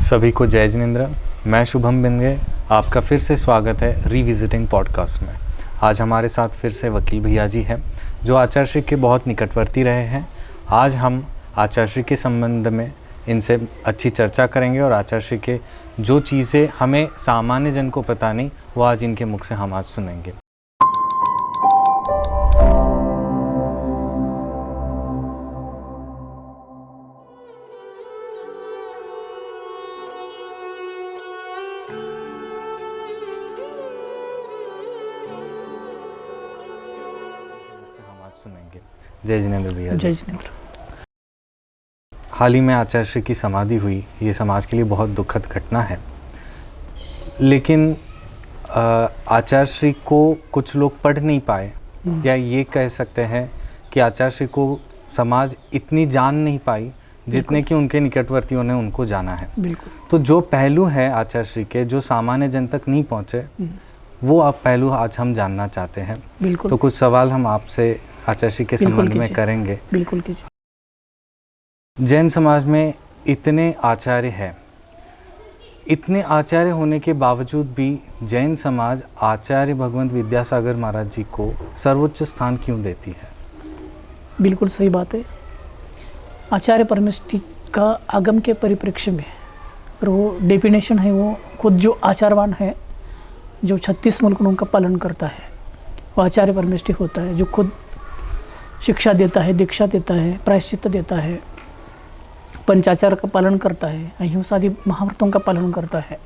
सभी को जय जिनेंद्र। मैं शुभम बिंदगे, आपका फिर से स्वागत है रिविजिटिंग पॉडकास्ट में। आज हमारे साथ फिर से वकील भैया जी हैं जो आचार्य श्री के बहुत निकटवर्ती रहे हैं। आज हम आचार्य श्री के संबंध में इनसे अच्छी चर्चा करेंगे और आचार्य श्री के जो चीज़ें हमें सामान्य जन को पता नहीं वो आज इनके मुख से हम आज सुनेंगे। सुनेंगे। जय जिनेंद्र भैया। जय जिनेंद्र। हाल ही में आचार्य श्री की समाधि हुई, ये समाज के लिए बहुत दुखद घटना है। लेकिन आचार्य श्री को कुछ लोग पढ़ नहीं पाए, या ये कह सकते हैं कि आचार्य श्री को समाज इतनी जान नहीं पाई जितने कि उनके निकटवर्तियों ने उनको जाना है। बिल्कुल। तो जो पहलू है आचार्य श्री के जो सामान्य जन तक नहीं पहुँचे, वो आप पहलू आज हम जानना चाहते हैं। बिल्कुल। तो कुछ सवाल हम आपसे आचार्य श्री के संबंध में करेंगे। बिल्कुल कीजिए। जैन समाज में इतने आचार्य हैं, इतने आचार्य होने के बावजूद भी जैन समाज आचार्य भगवंत विद्यासागर महाराज जी को सर्वोच्च स्थान क्यों देती है? बिल्कुल सही बात है। आचार्य परमेष्टि का आगम के परिप्रेक्ष्य में और वो डेफिनेशन है, वो खुद जो आचारवान है, जो 36 मूल गुणों का पालन करता है, वो आचार्य परमेष्टि होता है। जो खुद शिक्षा देता है, दीक्षा देता है, प्रायश्चित्त देता है, पंचाचार का पालन करता है, अहिंसा आदि महाव्रतों का पालन करता है,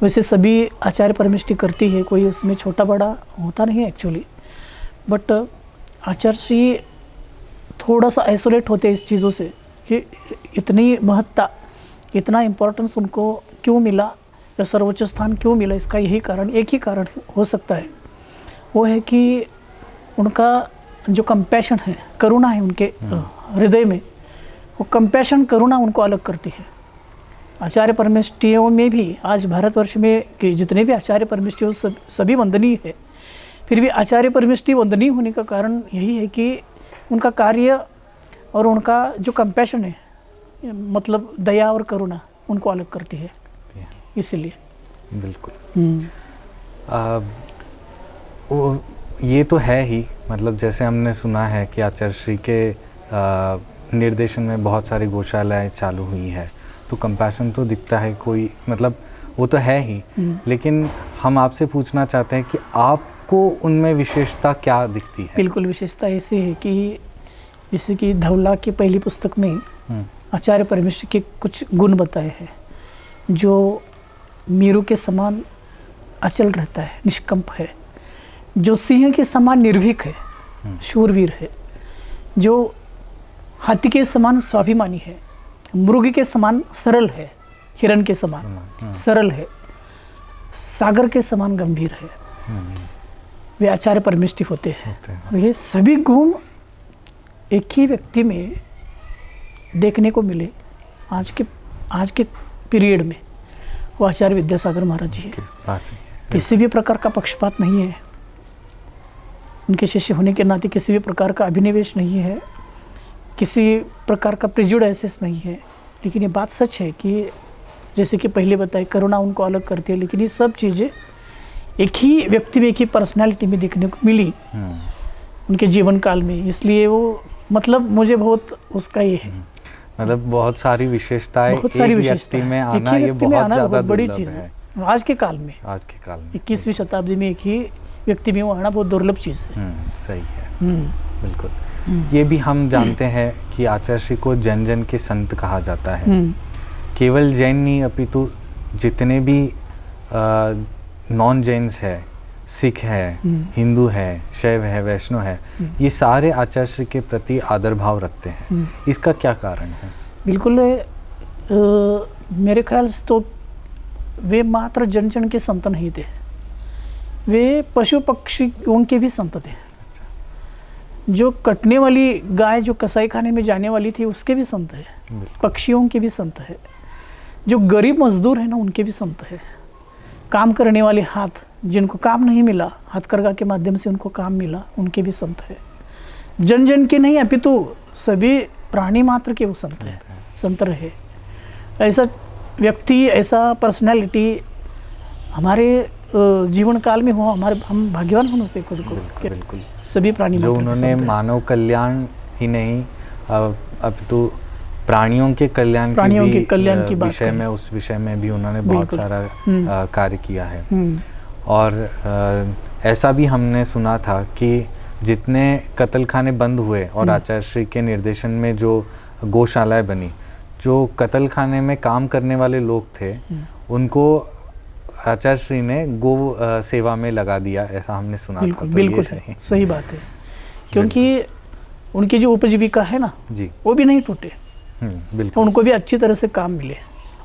वैसे सभी आचार्य परमेष्टि करती है। कोई उसमें छोटा बड़ा होता नहीं है एक्चुअली। बट आचार्य श्री थोड़ा सा आइसोलेट होते हैं इस चीज़ों से कि इतनी महत्ता, इतना इम्पोर्टेंस उनको क्यों मिला या सर्वोच्च स्थान क्यों मिला। इसका यही कारण, एक ही कारण हो सकता है, वो है कि उनका जो कंपैशन है, करुणा है उनके हृदय में, वो कंपैशन करुणा उनको अलग करती है। आचार्य परमेष्टियों में भी आज भारतवर्ष में के जितने भी आचार्य परमेष्टियों सभी वंदनीय है। फिर भी आचार्य परमेष्टि वंदनीय होने का कारण यही है कि उनका कार्य और उनका जो कंपैशन है, मतलब दया और करुणा, उनको अलग करती है, इसलिए। बिल्कुल। ये तो है ही, मतलब जैसे हमने सुना है कि आचार्य श्री के निर्देशन में बहुत सारी गौशालाएं चालू हुई है, तो कंपैशन तो दिखता है, कोई मतलब वो तो है ही। लेकिन हम आपसे पूछना चाहते हैं कि आपको उनमें विशेषता क्या दिखती है? बिल्कुल, विशेषता ऐसी है कि जैसे कि धवला की पहली पुस्तक में आचार्य परमेष्टि के कुछ गुण बताए हैं। जो मीरू के समान अचल रहता है, निष्कंप है, जो सिंह के समान निर्भीक है, शूरवीर है, जो हाथी के समान स्वाभिमानी है, मृग के समान सरल है, हिरण के समान सरल है, सागर के समान गंभीर है, वे आचार्य परमेष्टि होते हैं। और ये सभी गुण एक ही व्यक्ति में देखने को मिले आज के पीरियड में, वो आचार्य विद्यासागर महाराज जी है। किसी भी प्रकार का पक्षपात नहीं है, उनके शिष्य होने के नाते किसी भी प्रकार का अभिनिवेश नहीं है, किसी प्रकार का प्रेजुडिस नहीं है। लेकिन ये बात सच है कि जैसे कि पहले बताए, करुणा उनको अलग करती है, लेकिन ये सब चीज़ें एक ही व्यक्ति में, एक ही पर्सनैलिटी में देखने को मिली उनके जीवन काल में। इसलिए वो मतलब मुझे बहुत उसका ये है, मतलब बहुत सारी विशेषताएं, बहुत सारी व्यक्ति में आना, ये बहुत ज़्यादा बड़ी चीज़ है आज के काल में। 21वीं शताब्दी में एक ही व्यक्ति में वो आना बहुत दुर्लभ चीज़ है। सही है। बिल्कुल। ये भी हम जानते हैं कि आचार्य श्री को जन जन के संत कहा जाता है। केवल जैन नहीं, अपितु जितने भी नॉन जैन्स है, सिख है, हिंदू है, शैव है, वैष्णव है, ये सारे आचार्य श्री के प्रति आदर भाव रखते हैं। इसका क्या कारण है? बिल्कुल, मेरे ख्याल से तो वे मात्र जन जन के संत नहीं थे, वे पशु पक्षियों के भी संत थे। जो कटने वाली गाय जो कसाई खाने में जाने वाली थी, उसके भी संत है, पक्षियों के भी संत है। जो गरीब मजदूर है ना, उनके भी संत है। काम करने वाले हाथ, जिनको काम नहीं मिला, हथकरघा के माध्यम से उनको काम मिला, उनके भी संत है। जन जन के नहीं, अपितु सभी प्राणी मात्र के वो संत है, संत रहे। ऐसा व्यक्ति, ऐसा पर्सनैलिटी हमारे जीवन काल में हो, हम भाग्यवान समझते खुद को। बिल्कुल सभी प्राणी जो उन्होंने मानव कल्याण ही नहीं अब तो प्राणियों के कल्याण की विषय में, उस विषय में भी उन्होंने बहुत सारा कार्य किया है। और ऐसा भी हमने सुना था कि जितने कत्ल खाने बंद हुए और आचार्य श्री के निर्देशन में जो गौशालाएं बनी, जो कत्ल खाने में काम करने वाले लोग थे उनको आचार्य श्री ने गो सेवा में लगा दिया, ऐसा हमने सुना था। तो बिल्कुल सही बात है, क्योंकि उनकी जो उपजीविका है ना जी, वो भी नहीं टूटे। बिल्कुल, उनको भी अच्छी तरह से काम मिले।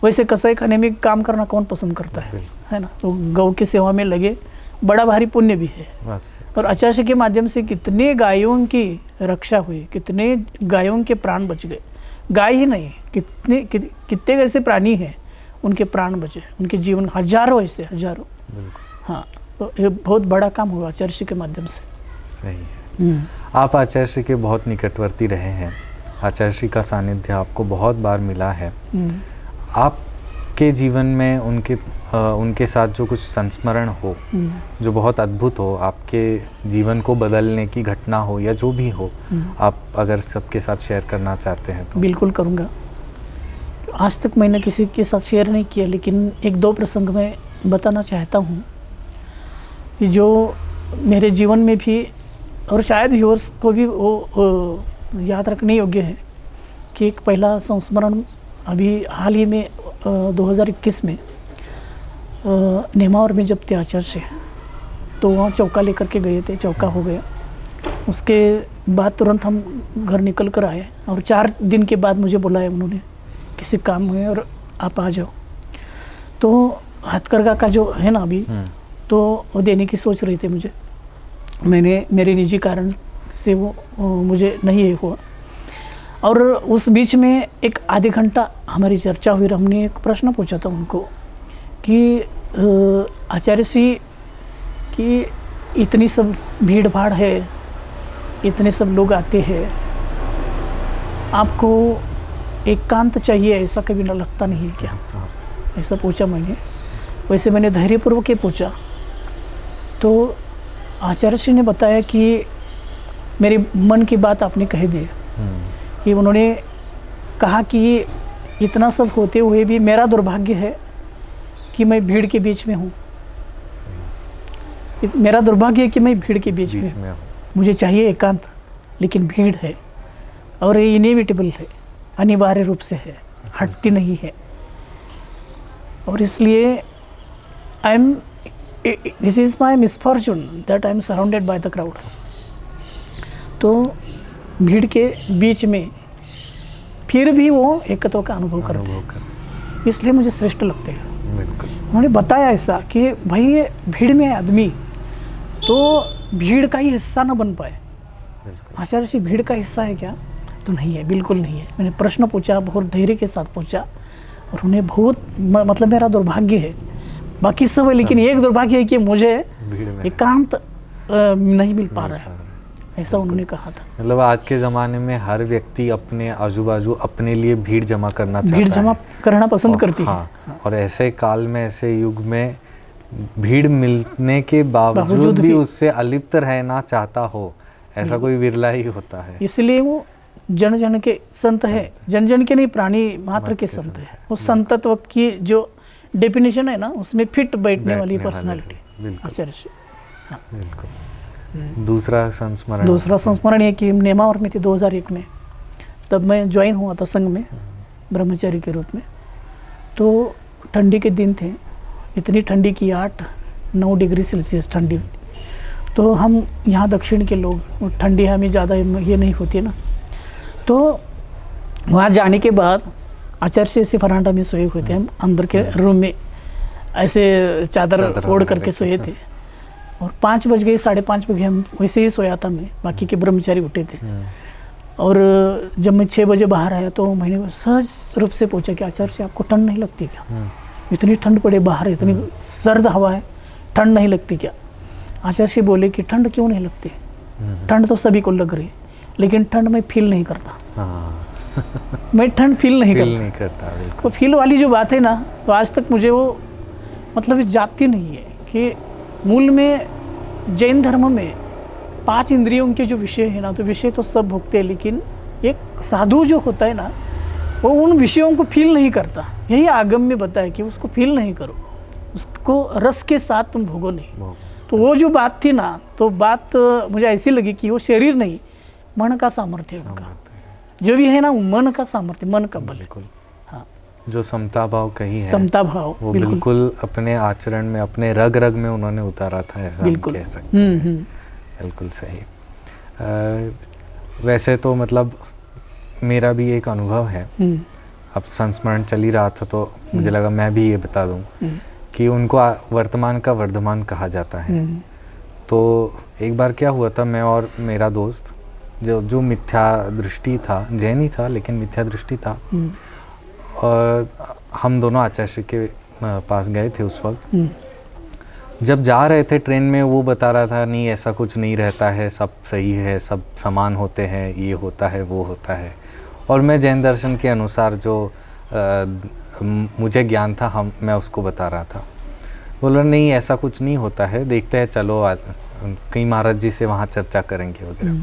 वैसे कसाई खाने में काम करना कौन पसंद करता है ना? तो गौ की सेवा में लगे, बड़ा भारी पुण्य भी है। और आचार्य के माध्यम से कितने गायों की रक्षा हुई, कितने गायों के प्राण बच गए। गाय ही नहीं, कितने ऐसे प्राणी हैं उनके प्राण बचे, उनके जीवन हजारों ऐसे हजारों। हाँ, तो ये बहुत बड़ा काम हुआ आचार्य के माध्यम से। सही है। आप आचार्य के बहुत निकटवर्ती रहे हैं, आचार्य का सानिध्य आपको बहुत बार मिला है। आपके जीवन में उनके साथ जो कुछ संस्मरण हो जो बहुत अद्भुत हो, आपके जीवन को बदलने की घटना हो या जो भी हो, आप अगर सबके साथ शेयर करना चाहते हैं तो? बिल्कुल करूँगा। आज तक मैंने किसी के साथ शेयर नहीं किया, लेकिन एक दो प्रसंग में बताना चाहता हूँ कि जो मेरे जीवन में भी, और शायद व्यूअर्स को भी वो याद रखने योग्य है कि एक पहला संस्मरण अभी हाल ही में 2021 में नेमावर में जब थे आचार्य से, तो वहाँ चौका लेकर के गए थे, चौका हो गया। उसके बाद तुरंत हम घर निकल कर आए और 4 दिन के बाद मुझे बुलाया उन्होंने, किसी काम में और आप आ जाओ। तो हथकरघा का जो है ना अभी, तो वो देने की सोच रहे थे मुझे। मैंने मेरे निजी कारण से वो मुझे नहीं हुआ। और उस बीच में एक आधे घंटा हमारी चर्चा हुई। हमने एक प्रश्न पूछा था उनको कि आचार्य श्री की इतनी सब भीड़ भाड़ है, इतने सब लोग आते हैं, आपको एकांत चाहिए, ऐसा कभी न लगता नहीं क्या? ऐसा पूछा मैंने। वैसे मैंने धैर्यपूर्वक के पूछा तो आचार्य श्री ने बताया कि मेरे मन की बात आपने कह दी कि उन्होंने कहा कि इतना सब होते हुए भी मेरा दुर्भाग्य है कि मैं भीड़ के बीच में हूँ। मेरा दुर्भाग्य है कि मैं भीड़ के बीच में हूँ। मुझे चाहिए एकांत, लेकिन भीड़ है और ये इनएविटेबल है, अनिवार्य रूप से है, हटती नहीं है। और इसलिए this is my misfortune that I am surrounded by the crowd. तो भीड़ के बीच में फिर भी वो एकत्व का अनुभव करते हैं, इसलिए मुझे श्रेष्ठ लगते हैं। उन्होंने बताया ऐसा कि भाई ये भीड़ में आदमी तो भीड़ का ही हिस्सा न बन पाए। आचार्य श्री भीड़ का हिस्सा है क्या? तो नहीं है, बिल्कुल नहीं है। मैंने प्रश्न पूछा, बहुत धैर्य के साथ पूछा, और उन्हें बहुत मतलब मेरा दुर्भाग्य है, बाकी सब है, लेकिन एक दुर्भाग्य है कि मुझे एकांत नहीं मिल पा रहा है, ऐसा उन्होंने कहा था। मतलब आज के ज़माने में हर व्यक्ति अपने आजू बाजू अपने लिए भीड़ जमा करना चाहता है, भीड़ जमा करना पसंद करती है। हाँ, और ऐसे काल में, ऐसे युग में भीड़ मिलने के बावजूद भी उससे अलिप्त रहना चाहता हो, ऐसा कोई विरला ही होता है। इसलिए वो जन जन के संत है, जन जन के नहीं, प्राणी मात्र के संत है। वो संतत्व की जो डेफिनेशन है ना, उसमें फिट बैठने वाली पर्सनालिटी आचार्य श्री। हाँ। बिल्कुल। दूसरा संस्मरण ये कि नेमावर में थी 2001 में, तब मैं ज्वाइन हुआ था संघ में ब्रह्मचारी के रूप में। तो ठंडी के दिन थे, इतनी ठंडी की 8-9 डिग्री सेल्सियस ठंडी। तो हम यहाँ दक्षिण के लोग, ठंडी हमें ज़्यादा ये नहीं होती है ना। तो वहाँ जाने के बाद आचार्य से फरांडा में सोए हुए थे, हम अंदर के रूम में ऐसे चादर ओढ़ करके सोए थे। और 5 बज गए, 5:30 बजे हम वैसे ही सोया था मैं, बाकी के ब्रह्मचारी उठे थे। और जब मैं 6 बजे बाहर आया तो मैंने सहज रूप से पूछा कि आचार्य से आपको ठंड नहीं लगती क्या? इतनी ठंड पड़े बाहर, इतनी सर्द हवा है, ठंड नहीं लगती क्या? आचार्य से बोले कि ठंड क्यों नहीं लगती? ठंड तो सभी को लग रही है, लेकिन ठंड मैं फील नहीं करता। मैं ठंड फील नहीं करता। वो फील वाली जो बात है ना, तो आज तक मुझे वो मतलब जाती नहीं है कि मूल में जैन धर्म में 5 इंद्रियों के जो विषय है ना, तो विषय तो सब भोगते हैं, लेकिन एक साधु जो होता है ना, वो उन विषयों को फील नहीं करता। यही आगम में बताया कि उसको फील नहीं करो, उसको रस के साथ तुम भोगो नहीं। तो वो जो बात थी ना, तो बात मुझे ऐसी लगी कि वो शरीर नहीं, मन का सामर्थ्य है उनका, जो भी है ना, मन का सामर्थ्य, मन का बल। बिल्कुल। हाँ, जो समता भाव कही है, समता भाव, वो बिल्कुल अपने आचरण में, अपने रग रग में उन्होंने उतारा था, ऐसा बिल्कुल कह सकते हैं। बिल्कुल सही। वैसे तो मतलब मेरा भी एक अनुभव है, अब संस्मरण चल ही रहा था तो मुझे लगा मैं भी ये बता दूं कि उनको वर्तमान का वर्धमान कहा जाता है। तो एक बार क्या हुआ था, मैं और मेरा दोस्त जो मिथ्या दृष्टि था, जैन ही था लेकिन मिथ्या दृष्टि था, और हम दोनों आचार्य श्री के पास गए थे उस वक्त। जब जा रहे थे ट्रेन में, वो बता रहा था नहीं ऐसा कुछ नहीं रहता है, सब सही है, सब समान होते हैं, ये होता है वो होता है। और मैं जैन दर्शन के अनुसार जो मुझे ज्ञान था, मैं उसको बता रहा था। बोला नहीं ऐसा कुछ नहीं होता है, देखते हैं, चलो कहीं महाराज जी से वहाँ चर्चा करेंगे वगैरह।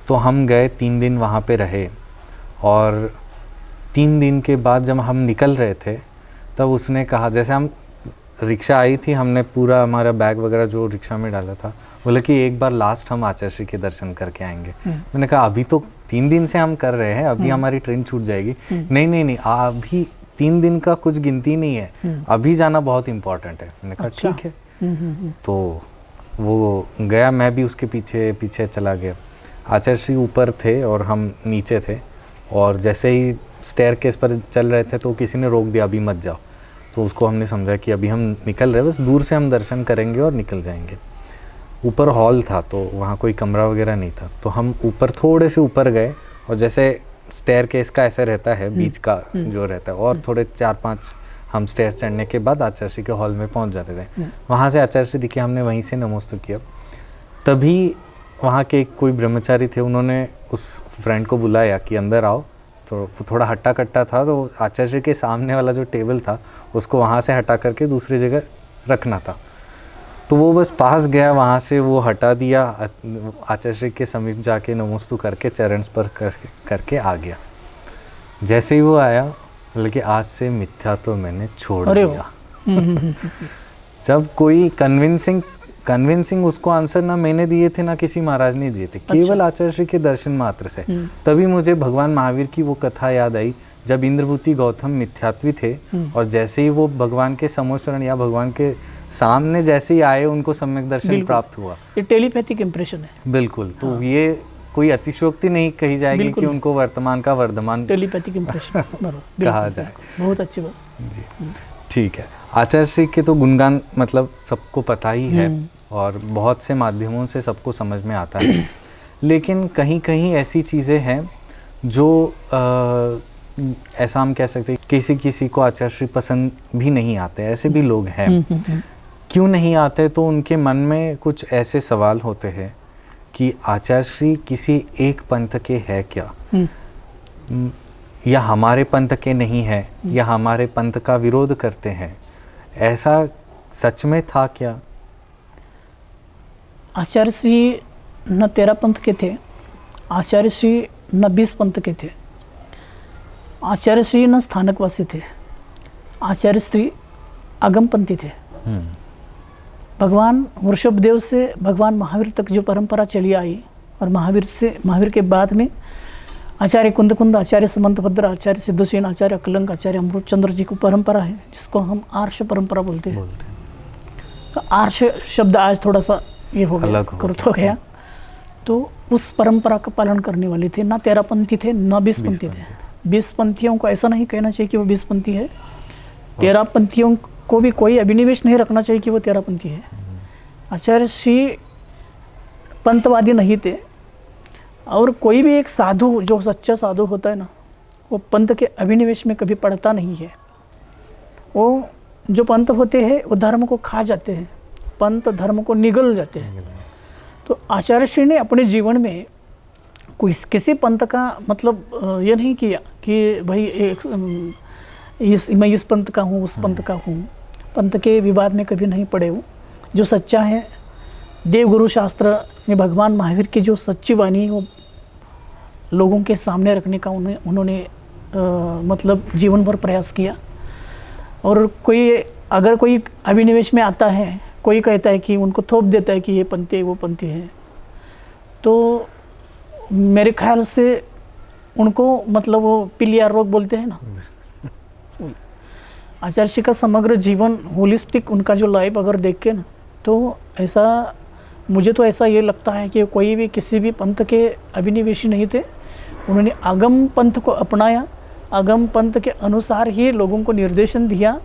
तो हम गए, 3 दिन वहाँ पे रहे, और 3 दिन के बाद जब हम निकल रहे थे, तब उसने कहा, जैसे हम रिक्शा आई थी, हमने पूरा हमारा बैग वगैरह जो रिक्शा में डाला था, बोले कि एक बार लास्ट हम आचार्य श्री के दर्शन करके आएंगे। मैंने कहा अभी तो 3 दिन से हम कर रहे हैं, अभी हमारी ट्रेन छूट जाएगी। नहीं, अभी 3 दिन का कुछ गिनती नहीं है, अभी जाना बहुत इम्पोर्टेंट है। मैंने कहा ठीक है। तो वो गया, मैं भी उसके पीछे पीछे चला गया। आचार्य श्री ऊपर थे और हम नीचे थे, और जैसे ही स्टेयरकेस पर चल रहे थे तो किसी ने रोक दिया, अभी मत जाओ। तो उसको हमने समझा कि अभी हम निकल रहे हैं, बस दूर से हम दर्शन करेंगे और निकल जाएंगे। ऊपर हॉल था तो वहाँ कोई कमरा वगैरह नहीं था, तो हम ऊपर थोड़े से ऊपर गए, और जैसे स्टेयरकेस का ऐसे रहता है बीच का जो रहता है, और थोड़े 4-5 हम स्टेयर चढ़ने के बाद आचार्य श्री के हॉल में पहुँच जाते थे। वहाँ से आचार्य श्री दिखे, हमने वहीं से नमोस्तु किया। तभी वहाँ के कोई ब्रह्मचारी थे, उन्होंने उस फ्रेंड को बुलाया कि अंदर आओ। तो थोड़ा हट्टा कट्टा था, तो आचार्य श्री के सामने वाला जो टेबल था उसको वहाँ से हटा करके दूसरी जगह रखना था। तो वो बस पास गया, वहाँ से वो हटा दिया, आचार्य श्री के समीप जाके नमोस्तु करके चरण स्पर्श करके आ गया। जैसे ही वो आया, बोले कि आज से मिथ्या तो मैंने छोड़ दिया। जब कोई कन्विंसिंग उसको आंसर ना मैंने दिए थे, ना किसी महाराज ने दिए थे, केवल आचार्य श्री के दर्शन मात्र से। तभी मुझे भगवान महावीर की वो कथा याद आई, जब इंद्रभूति गौतम मिथ्यात्वी थे, और जैसे ही वो भगवान के समोचरण या भगवान के सामने जैसे ही आए, उनको सम्यक दर्शन प्राप्त हुआ। ये टेलीपैथिक इंप्रेशन है। बिल्कुल। तो ये कोई अतिशयोक्ति नहीं कही जाएगी कि उनको वर्तमान का वर्धमान टेलीपैथिक इंप्रेशन कहा जाए। बहुत अच्छी बात जी, ठीक है। आचार्य श्री के तो गुणगान मतलब सबको पता ही है, और बहुत से माध्यमों से सबको समझ में आता है। लेकिन कहीं कहीं ऐसी चीज़ें हैं जो ऐसा हम कह सकते हैं, किसी को आचार्य श्री पसंद भी नहीं आते, ऐसे भी लोग हैं। क्यों नहीं आते? तो उनके मन में कुछ ऐसे सवाल होते हैं कि आचार्य श्री किसी एक पंथ के है क्या, या हमारे पंथ के नहीं है, या हमारे पंथ का विरोध करते हैं। ऐसा सच में था क्या? आचार्य श्री न 13 पंथ के थे, आचार्य श्री न 20 पंथ के थे, आचार्य श्री न स्थानकवासी थे, आचार्य श्री आगमपंथी थे। भगवान वृषभदेव से भगवान महावीर तक जो परंपरा चली आई, और महावीर के बाद में आचार्य कुंद, आचार्य समंतभद्र, आचार्य सिद्धसेन, आचार्य अकलंक, आचार्य अमृतचंद्र जी को परंपरा है, जिसको हम आर्ष परंपरा बोलते हैं। तो आर्ष शब्द आज थोड़ा सा ये हो गया, कृत हो गया। तो उस परंपरा का पालन करने वाले थे। ना 13 पंथी थे, ना 20 पंथी थे। 20 पंथियों को ऐसा नहीं कहना चाहिए कि वो 20 पंथी है। 13 पंथियों को भी कोई अभिनिवेश नहीं रखना चाहिए कि वो 13 पंथी है। आचार्य श्री पंथवादी नहीं थे, और कोई भी एक साधु, जो सच्चा साधु होता है ना, वो पंथ के अभिनिवेश में कभी पड़ता नहीं है। वो जो पंथ होते हैं वो धर्म को खा जाते हैं, पंथ धर्म को निगल जाते हैं। तो आचार्य श्री ने अपने जीवन में कोई किसी पंथ का मतलब ये नहीं किया कि भाई मैं इस पंथ का हूँ, उस पंथ का हूँ। पंथ के विवाद में कभी नहीं पड़े हूँ। जो सच्चा है, देवगुरु शास्त्र में भगवान महावीर की जो सच्ची वाणी है वो लोगों के सामने रखने का उन्होंने मतलब जीवन भर प्रयास किया। और अगर कोई अभिनिवेश में आता है, कोई कहता है कि उनको थोप देता है कि ये पंथी है, वो पंथी है, तो मेरे ख्याल से उनको मतलब वो पिलिया रोग बोलते हैं ना, आचार्य श्री का समग्र जीवन होलिस्टिक उनका जो लाइफ अगर देख के ना, तो मुझे तो ऐसा ये लगता है कि कोई भी किसी भी पंथ के अभिनिवेशी नहीं थे। उन्होंने आगम पंथ को अपनाया, आगम पंथ के अनुसार ही लोगों को निर्देशन दिया,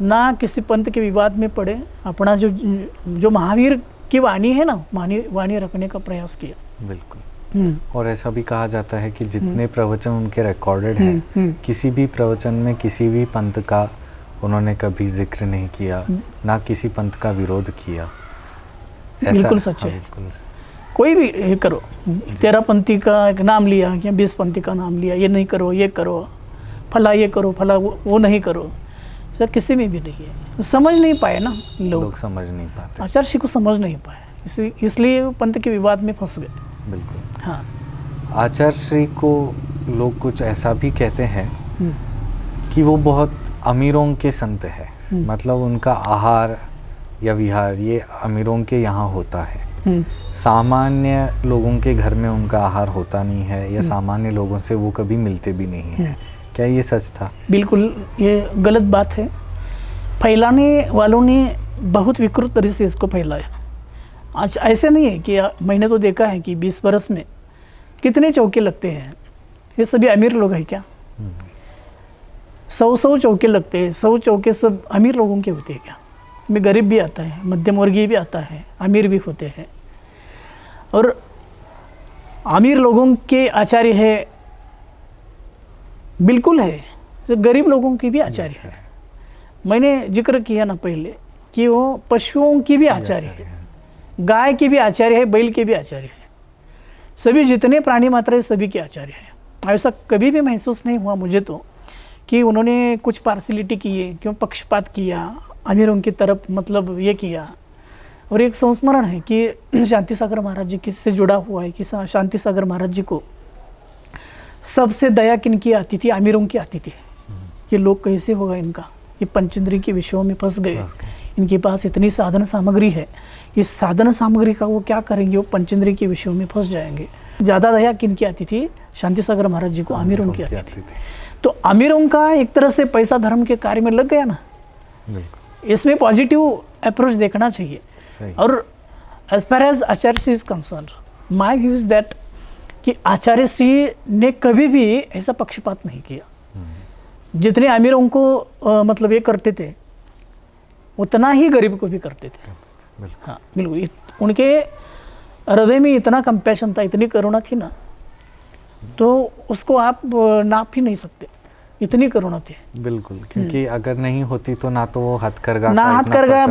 ना किसी पंथ के विवाद में पड़े। अपना जो महावीर की वाणी है ना, वाणी रखने का प्रयास किया। बिल्कुल। और ऐसा भी कहा जाता है कि जितने प्रवचन उनके रिकॉर्डेड हैं, किसी भी प्रवचन में किसी भी पंथ का उन्होंने कभी जिक्र नहीं किया, ना किसी पंथ का विरोध किया। बिल्कुल सच है। कोई भी ये करो, 13 पंथी का एक नाम लिया या 20 पंथी का नाम लिया, ये नहीं करो, ये करो, फला ये करो, फला वो नहीं करो, सर किसी में भी नहीं है। समझ नहीं पाए ना लोग समझ नहीं पाते, आचार्य श्री को समझ नहीं पाए, इसलिए पंथ के विवाद में फंस गए। बिल्कुल। हाँ, आचार्य श्री को लोग कुछ ऐसा भी कहते हैं कि वो बहुत अमीरों के संत है, मतलब उनका आहार या विहार ये अमीरों के यहाँ होता है, सामान्य लोगों के घर में उनका आहार होता नहीं है, या सामान्य लोगों से वो कभी मिलते भी नहीं है। क्या ये सच था? बिल्कुल ये गलत बात है। फैलाने वालों ने बहुत विकृत तरीके से इसको फैलाया। आज ऐसे नहीं है कि मैंने तो देखा है कि 20 बरस में कितने चौके लगते हैं। ये सभी अमीर लोग हैं क्या? 100 चौके लगते हैं, 100 चौके सब अमीर लोगों के होते हैं क्या? इसमें गरीब भी आता है, मध्यम वर्गीय भी आता है, अमीर भी होते हैं। और अमीर लोगों के आचार्य है, बिल्कुल है, तो गरीब लोगों की भी आचार्य है। मैंने जिक्र किया ना पहले कि वो पशुओं की भी आचार्य है, गाय की भी आचार्य है, बैल के भी आचार्य है, सभी जितने प्राणी मात्र है सभी के आचार्य है। ऐसा कभी भी महसूस नहीं हुआ मुझे तो कि उन्होंने कुछ पार्सिलिटी किए, क्यों पक्षपात किया, अमीरों की तरफ मतलब ये किया। और एक संस्मरण है कि शांति सागर महाराज जी किससे जुड़ा हुआ है कि शांति सागर महाराज जी को सबसे दया किनकी आती थी? अमीरों की आती थी। ये लोग कैसे होगा इनका, ये पंचेंद्रिय के विषयों में फंस गए, इनके पास इतनी साधन सामग्री है, इस साधन सामग्री का वो क्या करेंगे? वो पंचेंद्रिय के विषयों में फंस जाएंगे। ज़्यादा दया किनकी आती थी? शांति सागर महाराज जी को अमीरों की आती थी। तो अमीरों का एक तरह से पैसा धर्म के कार्य में लग गया ना, इसमें पॉजिटिव अप्रोच देखना चाहिए। और as far as Acharya Shri is concern, my view is that कि आचार्य श्री ने कभी भी ऐसा पक्षपात नहीं किया। जितने अमीरों को मतलब ये करते थे, उतना ही गरीब को भी करते थे। हाँ बिल्कुल, उनके हृदय में इतना कंपैशन था, इतनी करुणा थी ना, तो उसको आप नाप ही नहीं सकते, इतनी करुणा थी। बिल्कुल, क्योंकि अगर नहीं होती तो ना तो वो हथकरघा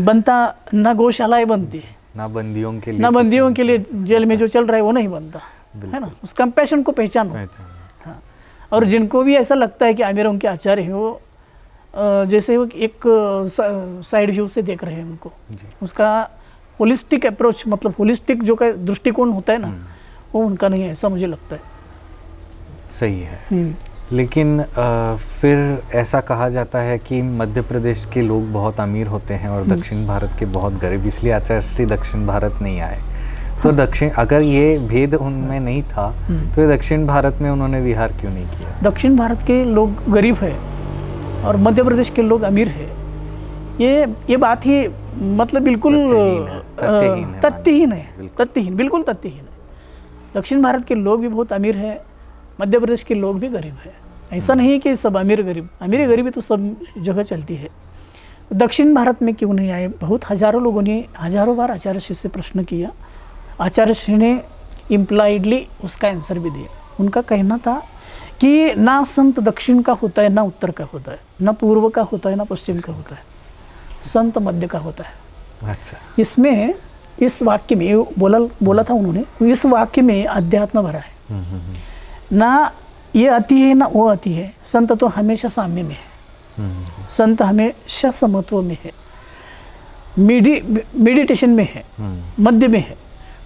बनता, ना गौशालाएं बनती, ना बंदियों के लिए जेल में जो चल रहा है वो नहीं बनता, है ना। उस कंपैशन को पहचानो। हाँ, और जिनको भी ऐसा लगता है कि अमीरों के आचार्य है, वो जैसे वो एक साइड व्यू से देख रहे हैं उनको, उसका होलिस्टिक अप्रोच मतलब होलिस्टिक जो का दृष्टिकोण होता है ना, वो उनका नहीं है, ऐसा मुझे लगता है। सही है। लेकिन फिर ऐसा कहा जाता है कि मध्य प्रदेश के लोग बहुत अमीर होते हैं और दक्षिण भारत के बहुत गरीब, इसलिए आचार्य श्री दक्षिण भारत नहीं आए। तो दक्षिण, अगर ये भेद उनमें नहीं था तो ये दक्षिण भारत में उन्होंने विहार क्यों नहीं किया? दक्षिण भारत के लोग गरीब है और मध्य प्रदेश के लोग अमीर है, ये बात ही मतलब बिल्कुल तथ्यहीन है, तथ्यहीन, बिल्कुल तथ्यहीन है। दक्षिण भारत के लोग भी बहुत अमीर है, मध्य प्रदेश के लोग भी गरीब है। ऐसा नहीं है कि सब अमीर गरीबी तो सब जगह चलती है। दक्षिण भारत में क्यों नहीं आए? बहुत हजारों लोगों ने हजारों बार आचार्य श्री से प्रश्न किया, आचार्य श्री ने इम्प्लाइडली उसका आंसर भी दिया। उनका कहना था कि ना संत दक्षिण का होता है, ना उत्तर का होता है, ना पूर्व का होता है, ना पश्चिम का होता है, संत मध्य का होता है। अच्छा। इसमें इस वाक्य में बोला था उन्होंने, इस वाक्य में अध्यात्म भरा है। ना ये आती है ना वो आती है, संत तो हमेशा साम्य में है, संत हमेशा समत्व में है, मेडिटेशन में है, मध्य में है।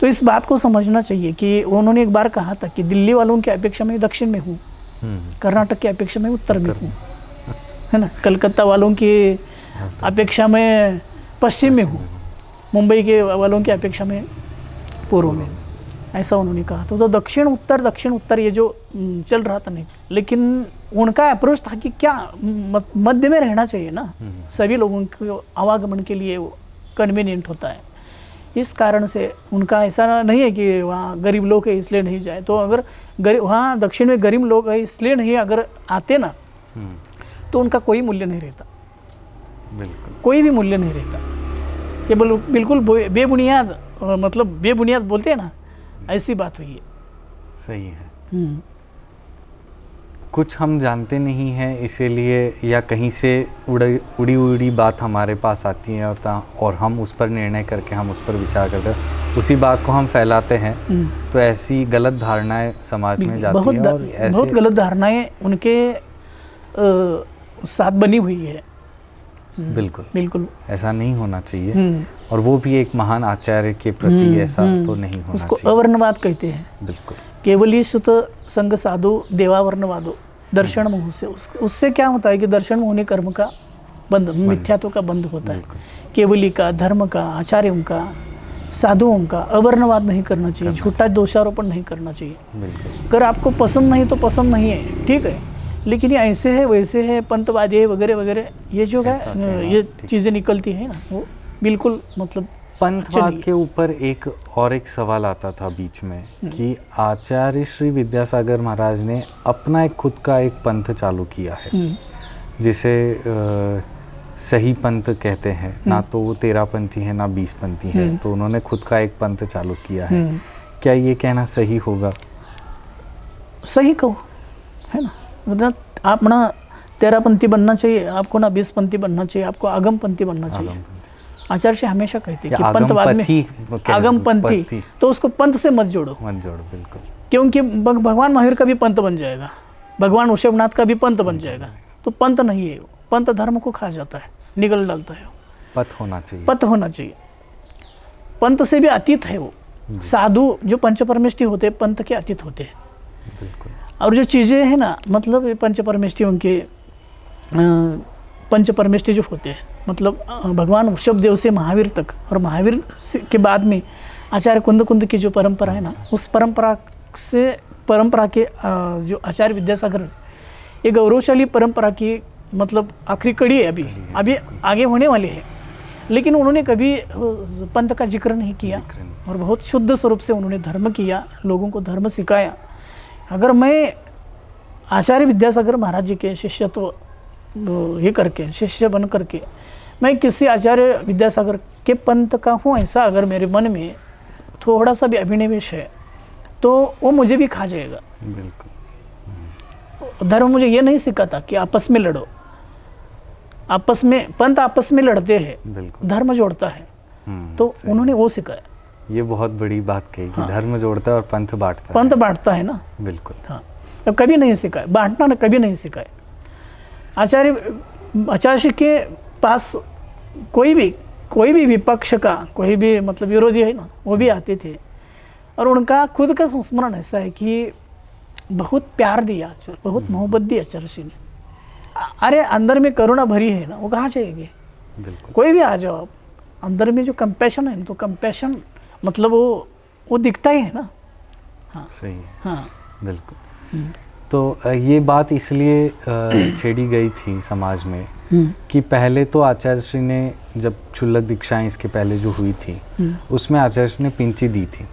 तो इस बात को समझना चाहिए कि उन्होंने एक बार कहा था कि दिल्ली वालों की अपेक्षा में दक्षिण में हूँ, कर्नाटक की अपेक्षा में उत्तर में हूँ, है ना, कलकत्ता वालों की अपेक्षा में पश्चिम में हूँ, मुंबई के वालों की अपेक्षा में पूर्व में, ऐसा उन्होंने कहा। तो दक्षिण उत्तर ये जो चल रहा था नहीं, लेकिन उनका अप्रोच था कि क्या मध्य में रहना चाहिए ना, सभी लोगों के आवागमन के लिए वो कन्वीनियंट होता है। इस कारण से उनका ऐसा नहीं है कि वहाँ गरीब लोग है इसलिए नहीं जाए। तो अगर वहाँ दक्षिण में गरीब लोग है इसलिए नहीं अगर आते ना, तो उनका कोई मूल्य नहीं रहता, कोई भी मूल्य नहीं रहता। ये बिल्कुल बेबुनियाद, मतलब बेबुनियाद बोलते हैं ना, ऐसी बात हुई है। सही है। कुछ हम जानते नहीं हैं इसीलिए, या कहीं से उड़ी बात हमारे पास आती है और हम उस पर निर्णय करके हम उस पर विचार करते हैं, उसी बात को हम फैलाते हैं। तो ऐसी गलत धारणाएं समाज में जाती हैं, और ऐसे बहुत गलत धारणाएं उनके साथ बनी हुई है। बिल्कुल ऐसा नहीं होना चाहिए, और वो भी एक महान आचार्य के प्रति ऐसा तो नहीं होना उसको चाहिए। अवर्णवाद कहते हैं। बिल्कुल। केवली सुत संग साधु देवावर्णवादो दर्शन मोह से, उससे क्या होता है कि दर्शन मोह ने कर्म का बंध, मिथ्यात्व का बंध होता है। केवली का, धर्म का, आचार्यों का, साधुओं का अवर्णवाद नहीं करना चाहिए, झूठा दोषारोपण नहीं करना चाहिए। अगर आपको पसंद नहीं तो पसंद नहीं है, ठीक है, लेकिन ये ऐसे है वैसे है, पंतवादी है वगैरह वगैरह, ये जो है ये चीज़ें निकलती है ना, वो बिल्कुल मतलब पंथवाद के ऊपर एक सवाल आता था बीच में कि आचार्य श्री विद्यासागर महाराज ने अपना एक खुद का एक पंथ चालू किया है, जिसे सही पंथ कहते हैं। ना तो वो 13 पंथी है ना 20 पंथी है, तो उन्होंने खुद का एक पंथ चालू किया है। क्या ये कहना सही होगा? सही कहो, है ना, मतलब आप ना 13 पंथी बनना चाहिए आपको, ना 20 पंथी बनना चाहिए आपको, आगम पंथी बनना चाहिए। आचार्य से हमेशा कहते हैं कि पंथवाद में आगम पंथी, तो उसको पंथ से मत जोड़ो। बिल्कुल, क्योंकि भगवान महावीर का भी पंथ बन जाएगा, भगवान ऋषभनाथ का भी पंथ बन जाएगा। तो पंथ नहीं है, पंथ धर्म को खा जाता है, निगल डालता है। पथ होना चाहिए, पथ होना चाहिए, पंथ से भी अतीत है वो। साधु जो पंच परमेष्ठी होते हैं पंथ के अतीत होते हैं। बिल्कुल। और जो चीज़ें हैं ना, मतलब पंच परमेष्ठी उनके पंच परमेष्ठी जो होते हैं, मतलब भगवान ऋषभदेव से महावीर तक, और महावीर के बाद में आचार्य कुंद की जो परंपरा है ना, उस परंपरा के जो आचार्य विद्यासागर, ये गौरवशाली परंपरा की मतलब आखिरी कड़ी है। अभी आगे होने वाले हैं, लेकिन उन्होंने कभी पंथ का जिक्र नहीं किया, और बहुत शुद्ध स्वरूप से उन्होंने धर्म किया, लोगों को धर्म सिखाया। अगर मैं आचार्य विद्यासागर महाराज जी के शिष्यत्व ये करके, शिष्य बन करके मैं किसी आचार्य विद्यासागर के पंथ का हूँ, ऐसा अगर मेरे मन में थोड़ा सा भी अभिनिवेश है, तो वो मुझे भी खा जाएगा। बिल्कुल। धर्म मुझे ये नहीं सिखाता कि आपस में लड़ो, आपस में पंथ आपस में लड़ते हैं, धर्म जोड़ता है। तो उन्होंने वो सिखाया। ये बहुत बड़ी बात कही कि धर्म जोड़ता है और पंथ बांटता है। पंथ बांटता है ना। बिल्कुल। हाँ, तो कभी नहीं सिखाया, बांटना ना कभी नहीं सिखाया। आचार्य के पास कोई भी विपक्ष का, कोई भी मतलब विरोधी है ना, वो भी आते थे, और उनका खुद का संस्मरण ऐसा है कि बहुत प्यार दिया आचार्य, बहुत मोहब्बत दी आचार्य जी ने। अरे अंदर में करुणा भरी है ना, वो कहाँ जाएगी? कोई भी आ जाओ आप, अंदर में जो कंपैशन है ना, तो कंपैशन मतलब वो दिखता ही है ना। हाँ सही है। हाँ बिल्कुल। तो ये बात इसलिए छेड़ी गई थी समाज में कि पहले तो आचार्य श्री ने जब क्षुल्लक दीक्षाएं इसके पहले जो हुई थी उसमें आचार्य श्री ने पिंची दी थी,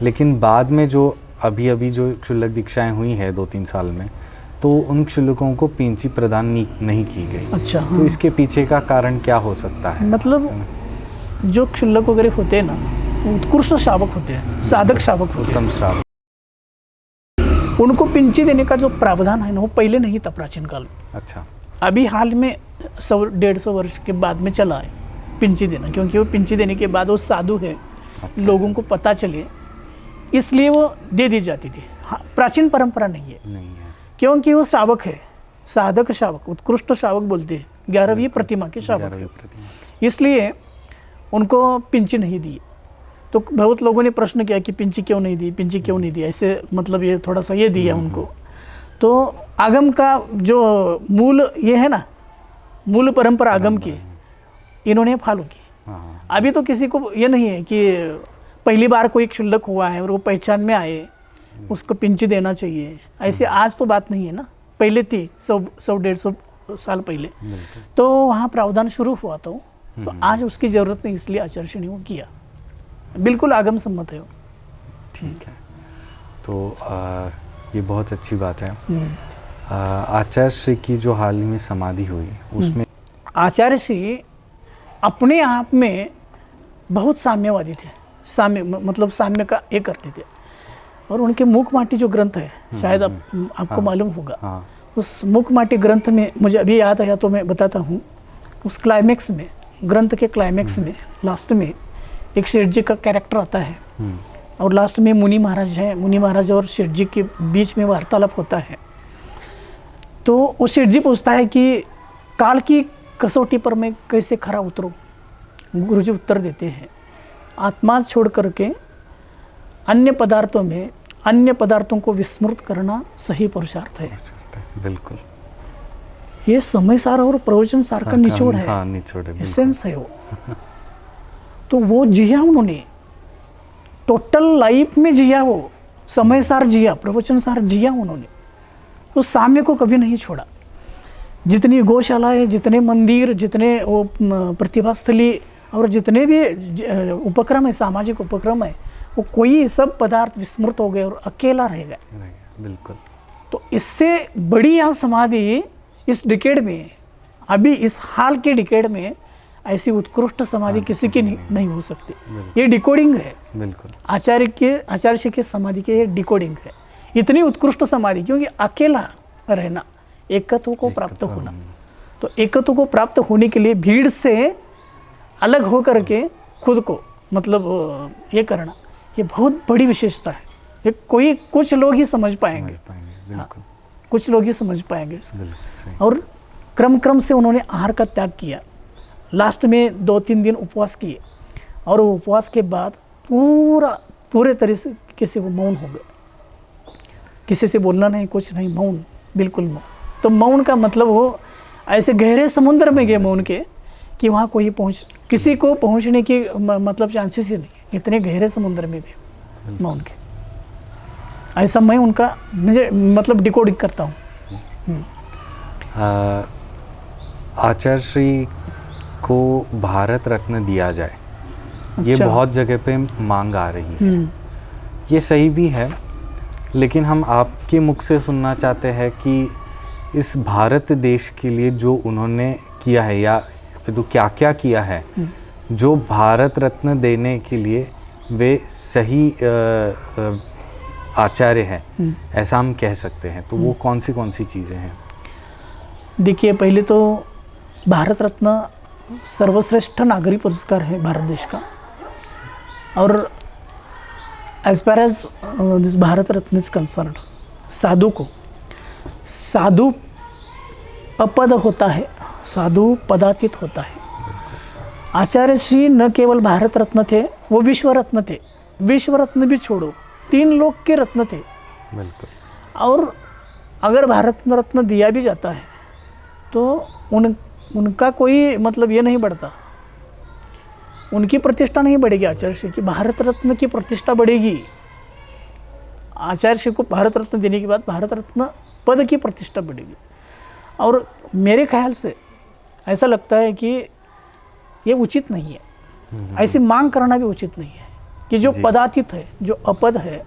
लेकिन बाद में जो अभी जो क्षुल्लक दीक्षाएं हुई है 2-3 साल में, तो उन क्षुल्लकों को पिंची प्रदान नहीं की गई। अच्छा। हाँ। तो इसके पीछे का कारण क्या हो सकता है? मतलब जो क्षुल्लक वगैरह होते हैं ना, उत्कृष्ट श्रावक होते हैं, साधक श्रावक होते हैं, उत्तम श्रावक, उनको पिंची देने का जो प्रावधान है ना, वो पहले नहीं था प्राचीन काल में। अच्छा। अभी हाल में 100-150 वर्ष के बाद में चला है पिंची देना, क्योंकि वो पिंची देने के बाद वो साधु है, अच्छा, लोगों को पता चले, इसलिए वो दे दी जाती थी। हाँ, प्राचीन परंपरा नहीं है, क्योंकि वो श्रावक है, साधक श्रावक, उत्कृष्ट श्रावक बोलते हैं, 11वीं प्रतिमा के श्रावक है, इसलिए उनको पिंची नहीं दी। तो बहुत लोगों ने प्रश्न किया कि पिंची क्यों नहीं दी, पिंची क्यों नहीं दी, ऐसे मतलब ये थोड़ा सा ये दिया उनको। तो आगम का जो मूल ये है ना, मूल परंपरा आगम की, इन्होंने फॉलो की। अभी तो किसी को ये नहीं है कि पहली बार कोई क्षुल्लक हुआ है और वो पहचान में आए, उसको पिंची देना चाहिए, ऐसे आज तो बात नहीं है ना, पहले थी 100-150 साल पहले तो वहाँ प्रावधान शुरू हुआ तो आज उसकी ज़रूरत नहीं, इसलिए आचार्य ने वो किया। बिल्कुल आगम सम्मत है वो। ठीक है, तो ये बहुत अच्छी बात है। आचार्य श्री की जो हाल ही में समाधि हुई उसमें आचार्य श्री अपने आप में बहुत साम्यवादी थे, साम्य मतलब साम्य का ये करते थे। और उनके मुख माटी जो ग्रंथ है, शायद आपको मालूम होगा, उस मुख माटी ग्रंथ में मुझे अभी याद आया तो मैं बताता हूँ। उस क्लाइमेक्स में, ग्रंथ के क्लाइमेक्स में लास्ट में एक शेठ जी का कैरेक्टर आता है और लास्ट में मुनि महाराज है, मुनि महाराज और शेठ जी के बीच में वार्तालाप होता है। तो वो शेठ जी पूछता है कि काल की कसौटी पर मैं कैसे खरा उतरूं? गुरुजी उत्तर देते हैं, आत्मा छोड़ करके अन्य पदार्थों में अन्य पदार्थों को विस्मृत करना सही पुरुषार्थ है। बिल्कुल, ये समय सार और प्रवचन सार का निचोड़ है, हाँ, निचोड़ है, एसेंस है वो। तो वो जिया उन्होंने, टोटल लाइफ में जिया, वो समय सार जिया, प्रवचन सार जिया उन्होंने। तो साम्य को कभी नहीं छोड़ा। जितनी गौशालाएं, जितने मंदिर, जितने वो प्रतिभास्थली और जितने भी उपक्रम है, सामाजिक उपक्रम है, वो कोई सब पदार्थ विस्मृत हो गए और अकेला रह गए। बिल्कुल। तो इससे बड़ी यहाँ समाधि इस डिकेड में, अभी इस हाल के डिकेड में ऐसी उत्कृष्ट समाधि किसी की नहीं हो सकती। ये डिकोडिंग है। बिल्कुल, आचार्य श्री के समाधि के ये डिकोडिंग है। इतनी उत्कृष्ट समाधि, क्योंकि अकेला रहना, एकत्व को प्राप्त होना। तो एकत्व को प्राप्त होने के लिए भीड़ से अलग हो करके खुद को मतलब ये करना, ये बहुत बड़ी विशेषता है। ये कोई कुछ लोग ही समझ पाएंगे। हाँ, कुछ लोग ही समझ पाएंगे। और क्रम से उन्होंने आहार का त्याग किया। लास्ट में 2-3 दिन उपवास किए और उपवास के बाद पूरे तरह से किसी को मौन हो गए, किसी से बोलना नहीं, कुछ नहीं, मौन, बिल्कुल मौन। तो मौन का मतलब वो ऐसे गहरे समुद्र में गए मौन के कि वहाँ कोई किसी को पहुँचने की मतलब चांसेस ही नहीं, इतने गहरे समुद्र में भी मौन के। ऐसा मैं उनका मुझे मतलब डिकोडिंग करता हूँ। आचार्य श्री को भारत रत्न दिया जाए, ये बहुत जगह पे मांग आ रही है। ये सही भी है, लेकिन हम आपके मुख से सुनना चाहते हैं कि इस भारत देश के लिए जो उन्होंने किया है या तो क्या क्या किया है, जो भारत रत्न देने के लिए वे सही आचार्य हैं, ऐसा हम कह सकते हैं। तो वो कौन सी चीज़ें हैं? देखिए, पहले तो भारत रत्न सर्वश्रेष्ठ नागरिक पुरस्कार है भारत देश का। और as far as this Bharat Ratna is concerned, साधु अपद होता है, साधु पदातीत होता है। आचार्य श्री न केवल भारत रत्न थे, वो विश्व रत्न थे। विश्व रत्न भी छोड़ो, 3 लोक के रत्न थे। बिल्कुल। और अगर भारत रत्न दिया भी जाता है तो उनका कोई मतलब ये नहीं बढ़ता, उनकी प्रतिष्ठा नहीं बढ़ेगी। आचार्य श्री की भारत रत्न की प्रतिष्ठा बढ़ेगी। आचार्य श्री को भारत रत्न देने के बाद भारत रत्न पद की प्रतिष्ठा बढ़ेगी। और मेरे ख्याल से ऐसा लगता है कि ये उचित नहीं है, ऐसी मांग करना भी उचित नहीं है कि जो पदातीत है, जो अपद है,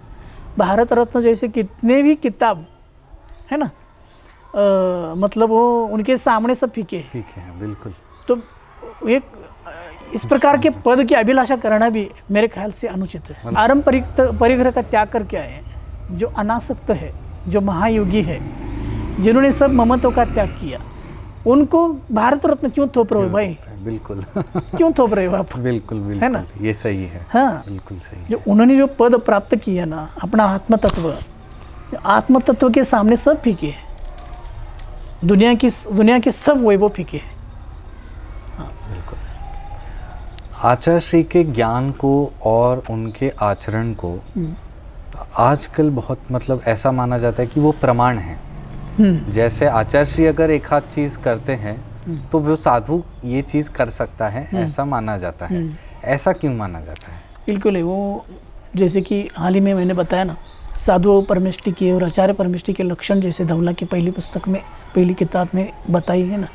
भारत रत्न जैसे कितने भी किताब है ना, मतलब वो उनके सामने सब फीके हैं। बिल्कुल। तो एक इस प्रकार के पद की अभिलाषा करना भी मेरे ख्याल से अनुचित है। पारंपरिक परिग्रह का त्याग करके आए हैं, जो अनासक्त है, जो महायोगी है, जिन्होंने सब ममत्व का त्याग किया, उनको भारत रत्न क्यों थोप रहे हो भाई? बिल्कुल। क्यों थोप रहे हो आप? बिल्कुल बिल्कुल, है ना? ये सही है। हाँ, बिल्कुल सही है। जो उन्होंने जो पद प्राप्त किया ना, अपना आत्म तत्व के सामने सब फीके हैं। दुनिया की सब वैभव फीके हैं। बिल्कुल। आचार्य श्री के ज्ञान को और उनके आचरण को आजकल बहुत मतलब ऐसा माना जाता है कि वो प्रमाण है। जैसे आचार्य श्री अगर एक आध चीज करते हैं तो वो साधु ये चीज कर सकता है, ऐसा माना जाता है। ऐसा क्यों माना जाता है? बिल्कुल है वो, जैसे कि हाल ही में मैंने बताया ना, साधु परमेष्टि के और आचार्य परमेष्टि के लक्षण जैसे धवला की पहली पुस्तक में, पहली किताब में बताई है ना।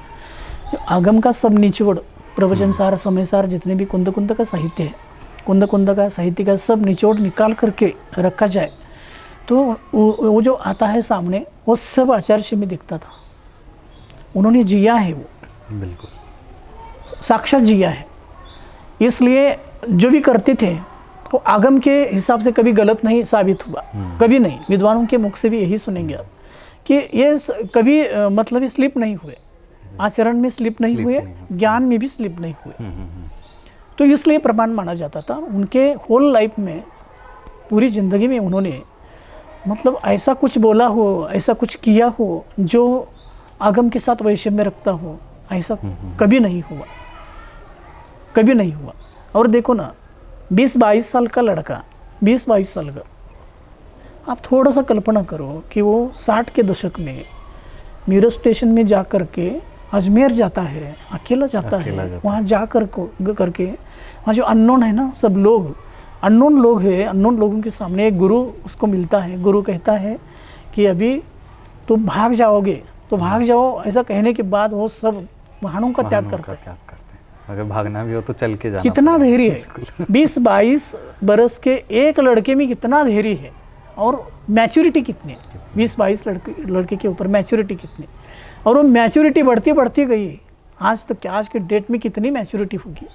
आगम का सब निचोड़, प्रवचन सार, समय सार, जितने भी कुंद कुंद का साहित्य है, कुंद का साहित्य का सब निचोड़ निकाल करके रखा जाए तो वो जो आता है सामने, वो सब आचार्य श्री में दिखता था। उन्होंने जिया है, वो बिल्कुल साक्षात जिया है। इसलिए जो भी करते थे वो आगम के हिसाब से कभी गलत नहीं साबित हुआ, कभी नहीं। विद्वानों के मुख से भी यही सुनेंगे आप कि ये कभी मतलब स्लिप नहीं हुए, आचरण में स्लिप नहीं हुए, ज्ञान में भी स्लिप नहीं हुए। तो इसलिए प्रमाण माना जाता था। उनके होल लाइफ में, पूरी ज़िंदगी में उन्होंने मतलब ऐसा कुछ बोला हो, ऐसा कुछ किया हो जो आगम के साथ वैषम्य रखता हो, ऐसा कभी नहीं हुआ, कभी नहीं हुआ। और देखो ना, 20-22 साल का लड़का, 20-22 साल का, आप थोड़ा सा कल्पना करो कि वो 60 के दशक में मीरठ स्टेशन में जा कर के अजमेर जाता है, अकेला जाता है। वहाँ जा करके वहाँ जो अननोन है ना, सब लोग अननोन लोग हैं, अननोन लोगों के सामने एक गुरु उसको मिलता है। गुरु कहता है कि अभी तुम भाग जाओगे तो भाग जाओ। ऐसा कहने के बाद वो सब वाहनों का त्याग करता है। अगर भागना भी हो तो चल के जाना। कितना धैर्य है 20-22 बरस के एक लड़के में, कितना धैर्य है और मैच्योरिटी कितनी है 20-22 लड़के के ऊपर, मैच्योरिटी कितनी। और वो मैच्योरिटी बढ़ती बढ़ती गई। आज तक आज के डेट में कितनी मैच्योरिटी होगी,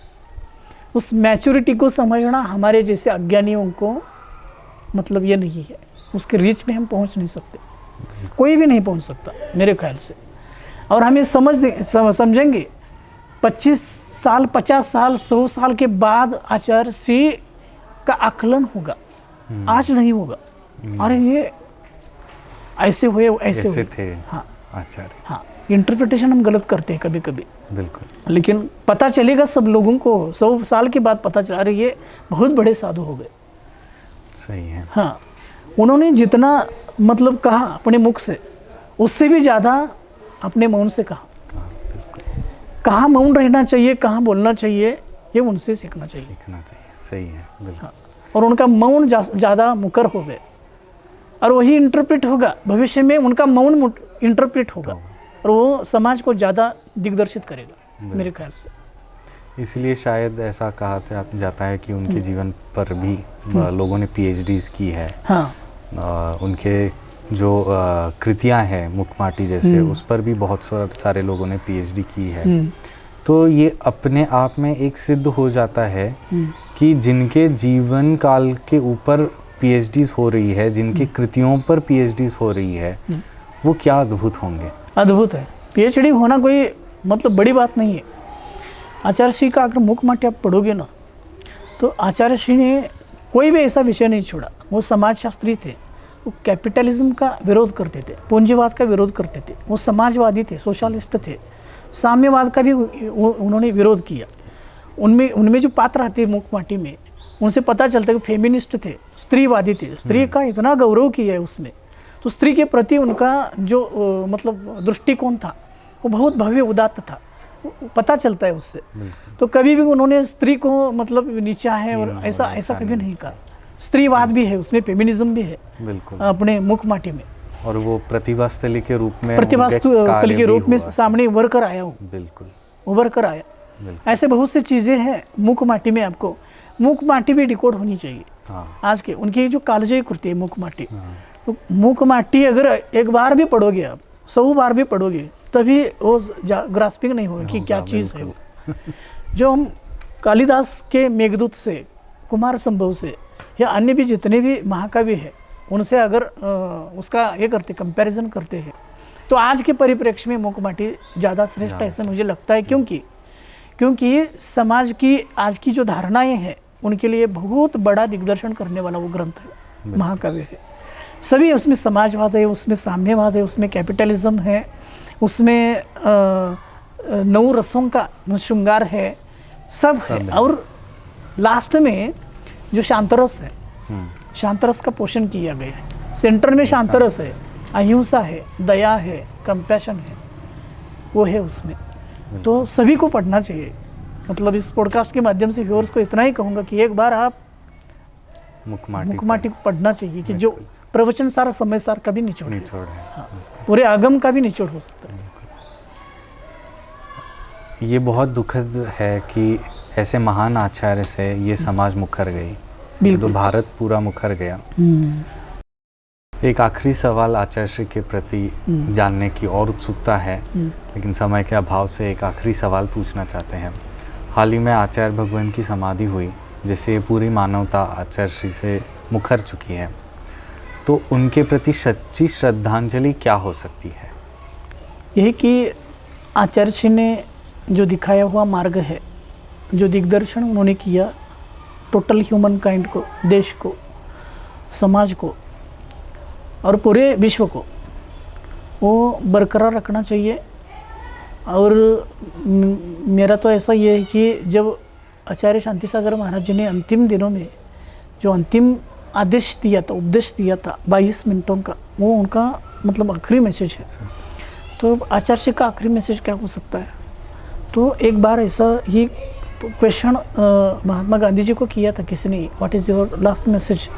उस मैच्योरिटी को समझना हमारे जैसे अज्ञानियों को मतलब ये नहीं है। उसके रीच में हम पहुंच नहीं सकते, कोई भी नहीं पहुंच सकता मेरे ख्याल से। और हमें समझेंगे 25 साल, 50 साल, 100 साल के बाद आचार्य श्री का आकलन होगा, आज नहीं होगा। अरे ये ऐसे हुए, ऐसे थे। हाँ आचार्य, हाँ, इंटरप्रिटेशन हम गलत करते हैं कभी कभी। बिल्कुल। लेकिन पता चलेगा सब लोगों को 100 साल के बाद पता चला, अरे ये बहुत बड़े साधु हो गए। सही है। हाँ, उन्होंने जितना मतलब कहा अपने मुख से, उससे भी ज़्यादा अपने मौन से कहा। कहाँ मौन रहना चाहिए, कहाँ बोलना चाहिए, ये उनसे सीखना चाहिए। सही है, बिल्कुल। हाँ, और उनका मौन ज़्यादा मुकर हो गए और वही इंटरप्रेट होगा भविष्य में। उनका मौन इंटरप्रेट होगा और वो समाज को ज़्यादा दिग्दर्शित करेगा मेरे ख्याल से। इसलिए शायद ऐसा कहा जाता है कि उनके जीवन पर भी लोगों ने PhDs की है। हाँ, उनके जो कृतियां हैं मुखमाटी जैसे, उस पर भी बहुत सारे लोगों ने PhD की है। तो ये अपने आप में एक सिद्ध हो जाता है कि जिनके जीवन काल के ऊपर PhDs हो रही है, जिनकी कृतियों पर PhDs हो रही है, वो क्या अद्भुत होंगे। अद्भुत है। PhD होना कोई मतलब बड़ी बात नहीं है। आचार्य श्री का अगर मुखमाटी आप पढ़ोगे ना, तो आचार्य श्री ने कोई भी ऐसा विषय नहीं छोड़ा। वो समाजशास्त्री थे, वो कैपिटलिज्म का विरोध करते थे, पूंजीवाद का विरोध करते थे, वो समाजवादी थे, सोशलिस्ट थे, साम्यवाद का भी उन्होंने विरोध किया। उनमें जो पात्र आते हैं मुखमाटी में, उनसे पता चलता है कि फेमिनिस्ट थे, स्त्रीवादी थे, स्त्री का इतना गौरव किया है उसमें। तो स्त्री के प्रति उनका जो मतलब दृष्टिकोण था वो बहुत भव्य उदात्त था, पता चलता है उससे। तो कभी भी उन्होंने स्त्री को मतलब नीचा है और ऐसा कभी नहीं कहा। स्त्रीवाद भी है उसमें, फेमिनिज्म भी है बिल्कुल अपने मुखमाटी में। और वो प्रतिभास्थली के रूप में, प्रतिभास्थली के रूप में सामने उभर कर आया हूँ। बिल्कुल उभर कर आया। ऐसे बहुत सी चीज़ें हैं मुखमाटी में। आपको मुखमाटी भी डिकोड होनी चाहिए। आज के उनकी जो कालजयी कृति है मुखमाटी, तो मुखमाटी अगर एक बार भी पढ़ोगे आप, 100 बार भी पढ़ोगे, तभी वो ग्रास्पिंग नहीं होगा कि क्या चीज़ है वो। जो हम कालिदास के मेघदूत से, कुमार संभव से, या अन्य भी जितने भी महाकवि हैं, उनसे अगर उसका ये करते, कंपैरिजन करते हैं, तो आज के परिप्रेक्ष्य में मुखमाटी ज़्यादा श्रेष्ठ ऐसा मुझे लगता है। क्योंकि समाज की आज की जो धारणाएं हैं उनके लिए बहुत बड़ा दिग्दर्शन करने वाला वो ग्रंथ है, महाकाव्य है। सभी उसमें समाजवाद है, उसमें साम्यवाद है, उसमें कैपिटलिज्म है, उसमें 9 रसों का श्रृंगार है, सब है। और लास्ट में जो शांतरस है, शांतरस का पोषण किया गया है। सेंटर में शांतरस है, अहिंसा है, दया है, कंपैशन है, वो है उसमें। तो सभी को पढ़ना चाहिए। मतलब इस पॉडकास्ट के माध्यम से व्यूअर्स को इतना ही कहूँगा कि एक बार आप मुखमाटी को पढ़ना चाहिए कि जो प्रवचन सारा समय सार का भी निचोड़ है। हाँ, पूरे आगम का भी निचोड़ हो सकता है। ये बहुत दुखद है कि ऐसे महान आचार्य से ये समाज मुखर गई, तो भारत पूरा मुखर गया। एक आखिरी सवाल आचार्य श्री के प्रति जानने की और उत्सुकता है, लेकिन समय के अभाव से एक आखिरी सवाल पूछना चाहते हैं। हाल ही में आचार्य भगवान की समाधि हुई, जिससे पूरी मानवता आचार्य श्री से मुखर चुकी है, तो उनके प्रति सच्ची श्रद्धांजलि क्या हो सकती है? यही कि आचार्य श्री ने जो दिखाया हुआ मार्ग है, जो दिग्दर्शन उन्होंने किया टोटल ह्यूमन काइंड को, देश को, समाज को और पूरे विश्व को, वो बरकरार रखना चाहिए। और मेरा तो ऐसा ये है कि जब आचार्य शांति सागर महाराज जी ने अंतिम दिनों में जो अंतिम आदेश दिया था, उपदेश दिया था 22 मिनटों का, वो उनका मतलब आखिरी मैसेज है। तो आचार्य जी का आखिरी मैसेज क्या हो सकता है? तो एक बार ऐसा ही क्वेश्चन महात्मा गांधी जी को किया था किसी ने, what is your last message?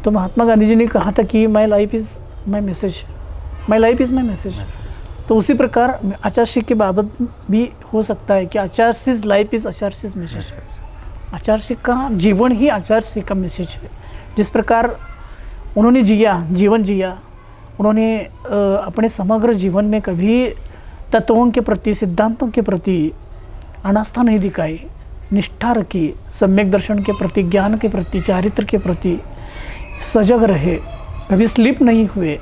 तो महात्मा गांधी जी ने कहा था कि my life is my message, my life is my message. तो उसी प्रकार आचार्य श्री के बाबत भी हो सकता है कि Acharya Shri life is Acharya Shri message. Acharya Shri का जीवन ही आचार्य श्री का मैसेज है। जिस प्रकार उन्होंने जीवन जिया, उन्होंने अपने समग्र जीवन में कभी तत्वों के प्रति, सिद्धांतों के प्रति अनास्था नहीं दिखाई, निष्ठा रखी, सम्यक दर्शन के प्रति, ज्ञान के प्रति, चारित्र के प्रति सजग रहे, कभी स्लिप नहीं हुए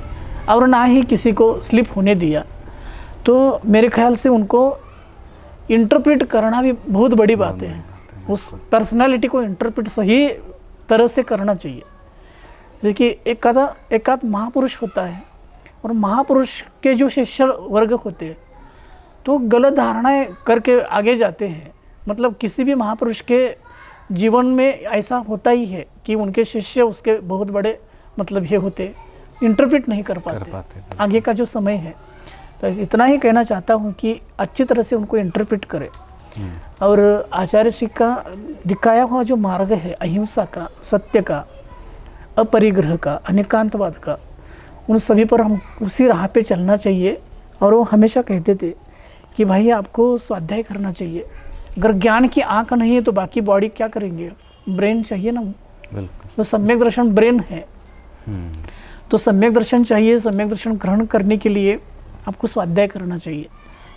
और ना ही किसी को स्लिप होने दिया। तो मेरे ख्याल से उनको इंटरप्रेट करना भी बहुत बड़ी बात है। उस पर्सनालिटी को इंटरप्रेट सही तरह से करना चाहिए। देखिए एक आध महापुरुष होता है, और महापुरुष के जो शिष्य वर्ग होते हैं तो गलत धारणाएं करके आगे जाते हैं। मतलब किसी भी महापुरुष के जीवन में ऐसा होता ही है कि उनके शिष्य उसके बहुत बड़े मतलब ये होते, इंटरप्रेट नहीं कर पाते आगे का जो समय है। तो इतना ही कहना चाहता हूँ कि अच्छी तरह से उनको इंटरप्रेट करें। और आचार्य श्री का दिखाया हुआ जो मार्ग है अहिंसा का, सत्य का, अपरिग्रह का, अनेकांतवाद का, उन सभी पर हम उसी राह पे चलना चाहिए। और वो हमेशा कहते थे कि भाई आपको स्वाध्याय करना चाहिए। अगर ज्ञान की आँख नहीं है तो बाकी बॉडी क्या करेंगे? ब्रेन चाहिए ना। तो सम्यक दर्शन ब्रेन है, तो सम्यक दर्शन चाहिए। सम्यक दर्शन ग्रहण करने के लिए आपको स्वाध्याय करना चाहिए।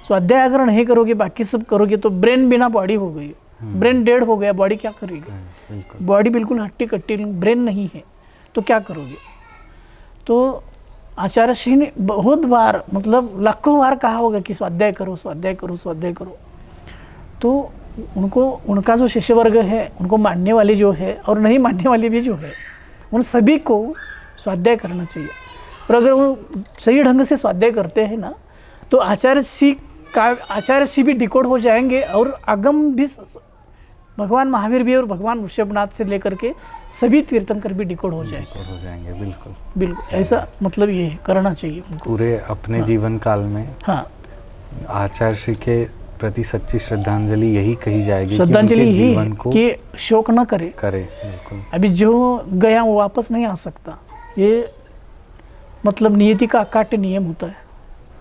स्वाध्याय अगर नहीं करोगे, बाकी सब करोगे, तो ब्रेन बिना बॉडी हो गई, ब्रेन डेड हो गया, बॉडी क्या करेगी? बॉडी बिल्कुल हट्टी कट्टी, ब्रेन नहीं है तो क्या करोगे? तो आचार्य श्री ने बहुत बार, मतलब लाखों बार कहा होगा कि स्वाध्याय करो, स्वाध्याय करो, स्वाध्याय करो। तो उनको, उनका जो शिष्य वर्ग है, उनको मानने वाले जो है और नहीं मानने वाले भी जो है, उन सभी को स्वाध्याय करना चाहिए। और अगर वो सही ढंग से स्वाध्याय करते हैं ना, तो आचार्य श्री भी डिकोड हो जाएंगे और आगम भी, भगवान महावीर भी और भगवान ऋषभनाथ से लेकर के सभी तीर्थंकर भी डिकोड हो जाएंगे। बिल्कुल ऐसा मतलब ये करना चाहिए उनको पूरे अपने जीवन काल में। हाँ, आचार्य श्री के प्रति सच्ची श्रद्धांजलि यही कही जाएगी, श्रद्धांजलि ही है कि शोक न करे। बिल्कुल। अभी जो गया वो वापस नहीं आ सकता। ये मतलब नियति का अकाट्य नियम होता है।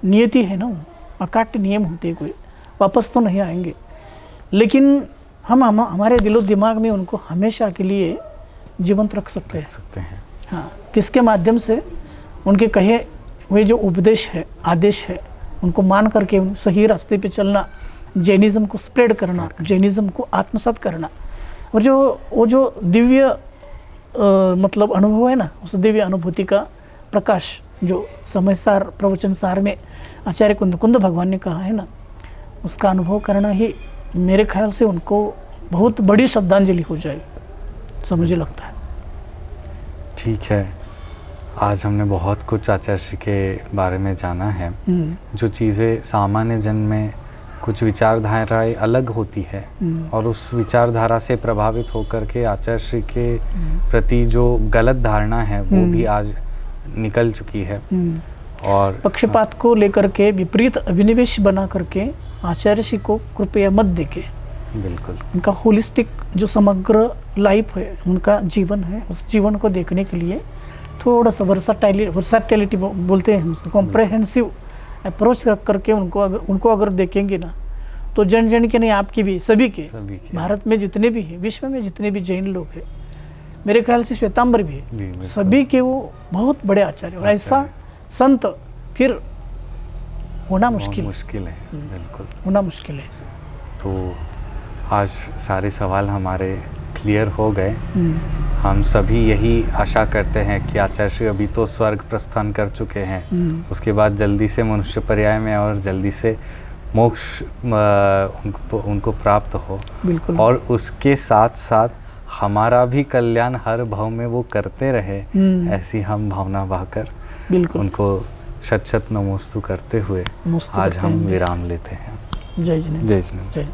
नियति है ना, वो अकाट्य नियम होते हैं, कोई वापस तो नहीं आएंगे। लेकिन हम हमारे दिलो दिमाग में उनको हमेशा के लिए जीवंत रख सकते हैं। हाँ, किसके माध्यम से? उनके कहे हुए जो उपदेश है, आदेश है, उनको मान करके सही रास्ते पे चलना, जैनिज़्म को स्प्रेड करना, जैनिज़्म को आत्मसात करना। और वो जो दिव्य मतलब अनुभव है ना, उस दिव्य अनुभूति का प्रकाश जो समय सार, प्रवचन सार में आचार्य कुंद भगवान ने कहा है ना, उसका अनुभव करना ही मेरे ख्याल से उनको बहुत बड़ी श्रद्धांजलि हो जाएगी, ऐसा मुझे लगता है। ठीक है, आज हमने बहुत कुछ आचार्य श्री के बारे में जाना है। जो चीज़ें सामान्य जन में कुछ विचारधाराएं अलग होती है और उस विचारधारा से प्रभावित होकर के आचार्य श्री के प्रति जो गलत धारणा है वो भी आज निकल चुकी है। और पक्षपात को लेकर के विपरीत अभिनिवेश बना करके आचार्य श्री को कृपया मत देके, बिल्कुल उनका होलिस्टिक जो समग्र लाइफ है, उनका जीवन है, उस जीवन को देखने के लिए थोड़ा सा वर्साटिलिटी बोलते हैं उसको, कॉम्प्रहेंसिव अप्रोच रख करके उनको अगर देखेंगे ना, तो जन जन के नहीं, आपकी भी, सभी के भारत में जितने भी हैं, विश्व में जितने भी जैन लोग हैं, मेरे ख्याल से श्वेतांबर भी है, सभी के वो बहुत बड़े आचार्य, और ऐसा संत फिर होना मुश्किल है, बिल्कुल होना मुश्किल है। तो आज सारे सवाल हमारे क्लियर हो गए। हम सभी यही आशा करते हैं कि आचार्य श्री अभी तो स्वर्ग प्रस्थान कर चुके हैं, उसके बाद जल्दी से मनुष्य पर्याय में और जल्दी से मोक्ष उनको प्राप्त हो। बिल्कुल। और उसके साथ साथ हमारा भी कल्याण हर भाव में वो करते रहे, ऐसी हम भावना बहाकर बिल्कुल उनको शत शत नमोस्तु करते हुए आज हम विराम लेते हैं। जय जिनेन्द्र। जय जिनेन्द्र।